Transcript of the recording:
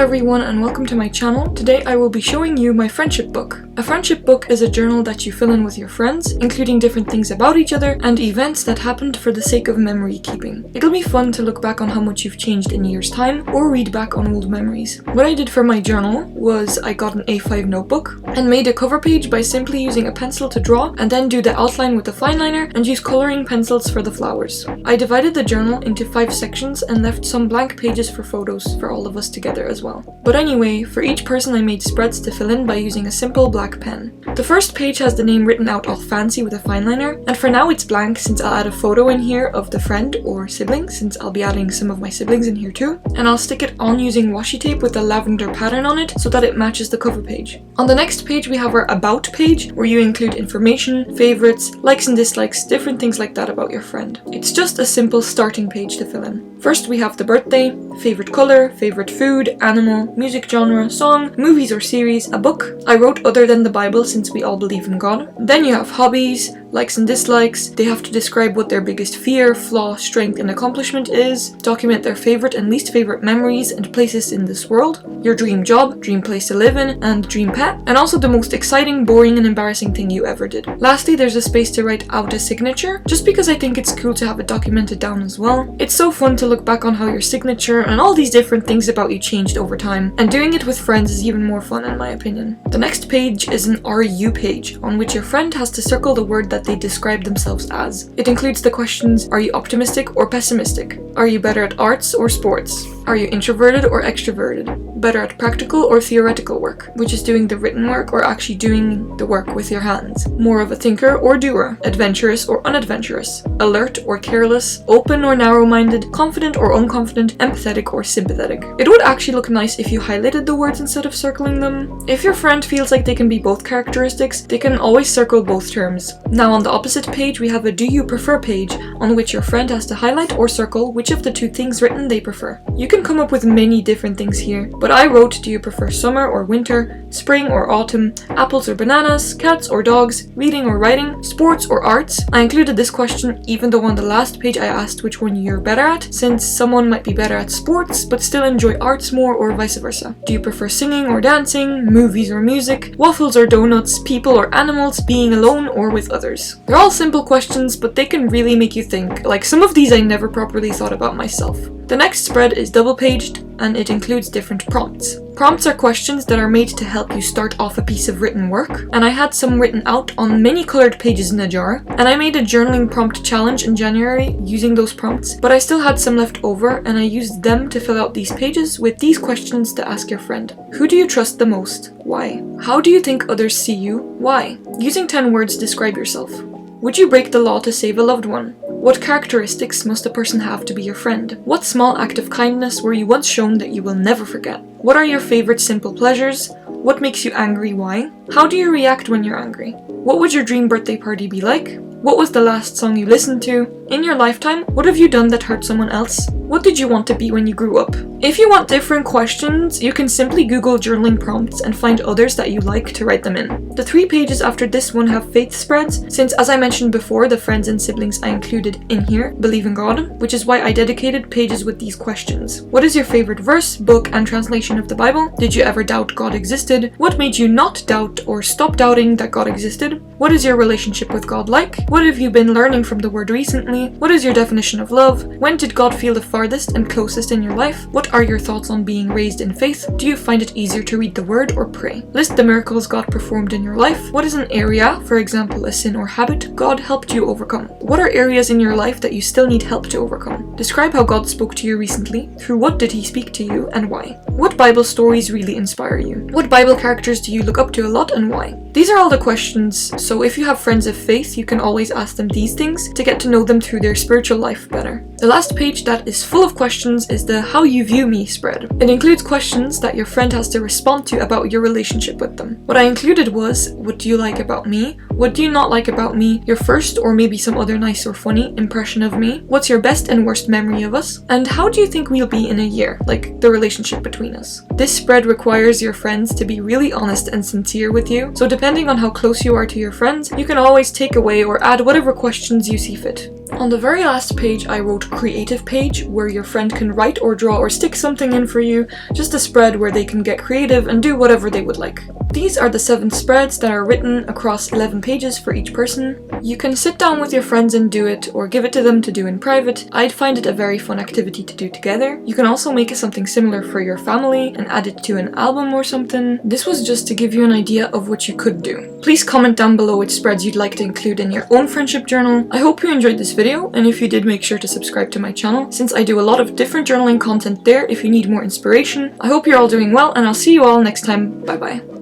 everyone and welcome to my channel. Today I will be showing you my friendship book. A friendship book is a journal that you fill in with your friends, including different things about each other and events that happened for the sake of memory keeping. It'll be fun to look back on how much you've changed in a year's time or read back on old memories. What I did for my journal was I got an A5 notebook and made a cover page by simply using a pencil to draw and then do the outline with a fine liner and use coloring pencils for the flowers. I divided the journal into 5 sections and left some blank pages for photos for all of us together as well. But anyway, for each person I made spreads to fill in by using a simple black pen. The first page has the name written out all fancy with a fine liner, and for now it's blank since I'll add a photo in here of the friend or sibling, since I'll be adding some of my siblings in here too, and I'll stick it on using washi tape with a lavender pattern on it so that it matches the cover page. On the next page we have our about page, where you include information, favorites, likes and dislikes, different things like that about your friend. It's just a simple starting page to fill in. First we have the birthday, favorite color, favorite food, animal, music genre, song, movies or series, a book. I wrote other than the Bible since we all believe in God. Then you have hobbies, likes and dislikes. They have to describe what their biggest fear, flaw, strength and accomplishment is, document their favorite and least favorite memories and places in this world, your dream job, dream place to live in, and dream pet, and also the most exciting, boring and embarrassing thing you ever did. Lastly, there's a space to write out a signature, just because I think it's cool to have it documented down as well. It's so fun to look back on how your signature and all these different things about you changed over time, and doing it with friends is even more fun in my opinion. The next page is an RU page, on which your friend has to circle the word that they describe themselves as. It includes the questions: are you optimistic or pessimistic? Are you better at arts or sports? Are you introverted or extroverted? Better at practical or theoretical work, which is doing the written work or actually doing the work with your hands? More of a thinker or doer? Adventurous or unadventurous? Alert or careless? Open or narrow-minded? Confident or unconfident? Empathetic or sympathetic? It would actually look nice if you highlighted the words instead of circling them. If your friend feels like they can be both characteristics, they can always circle both terms. Now on the opposite page we have a do you prefer page, on which your friend has to highlight or circle which of the two things written they prefer. You can come up with many different things here, but I wrote: do you prefer summer or winter, spring or autumn, apples or bananas, cats or dogs, reading or writing, sports or arts? I included this question even though on the last page I asked which one you're better at, since someone might be better at sports but still enjoy arts more, or vice versa. Do you prefer singing or dancing, movies or music, waffles or donuts, people or animals, being alone or with others? They're all simple questions, but they can really make you think. Like, some of these I never properly thought about myself. The next spread is double-paged, and it includes different prompts. Prompts are questions that are made to help you start off a piece of written work, and I had some written out on many colored pages in a jar, and I made a journaling prompt challenge in January using those prompts, but I still had some left over and I used them to fill out these pages with these questions to ask your friend. Who do you trust the most? Why? How do you think others see you? Why? Using 10 words, describe yourself. Would you break the law to save a loved one? What characteristics must a person have to be your friend? What small act of kindness were you once shown that you will never forget? What are your favorite simple pleasures? What makes you angry? Why? How do you react when you're angry? What would your dream birthday party be like? What was the last song you listened to? In your lifetime, what have you done that hurt someone else? What did you want to be when you grew up? If you want different questions, you can simply Google journaling prompts and find others that you like to write them in. The 3 pages after this one have faith spreads, since as I mentioned before, the friends and siblings I included in here believe in God, which is why I dedicated pages with these questions. What is your favorite verse, book, and translation of the Bible? Did you ever doubt God existed? What made you not doubt or stop doubting that God existed? What is your relationship with God like? What have you been learning from the Word recently? What is your definition of love? When did God feel the farthest and closest in your life? What are your thoughts on being raised in faith? Do you find it easier to read the Word or pray? List the miracles God performed in your life. What is an area, for example a sin or habit, God helped you overcome? What are areas in your life that you still need help to overcome? Describe how God spoke to you recently. Through what did He speak to you and why? What Bible stories really inspire you? What Bible characters do you look up to a lot and why? These are all the questions, so if you have friends of faith, you can always ask them these things to get to know them through their spiritual life better. The last page that is full of questions is the How You View Me spread. It includes questions that your friend has to respond to about your relationship with them. What I included was: what do you like about me? What do you not like about me? Your first, or maybe some other nice or funny, impression of me? What's your best and worst memory of us? And how do you think we'll be in a year? Like, the relationship between us. This spread requires your friends to be really honest and sincere with you, so depending on how close you are to your friends, you can always take away or add whatever questions you see fit. On the very last page, I wrote creative page, where your friend can write or draw or stick something in for you, just a spread where they can get creative and do whatever they would like. These are the 7 spreads that are written across 11 pages for each person. You can sit down with your friends and do it, or give it to them to do in private. I'd find it a very fun activity to do together. You can also make something similar for your family and add it to an album or something. This was just to give you an idea of what you could do. Please comment down below which spreads you'd like to include in your own friendship journal. I hope you enjoyed this video, and if you did, make sure to subscribe to my channel, since I do a lot of different journaling content there if you need more inspiration. I hope you're all doing well, and I'll see you all next time. Bye bye.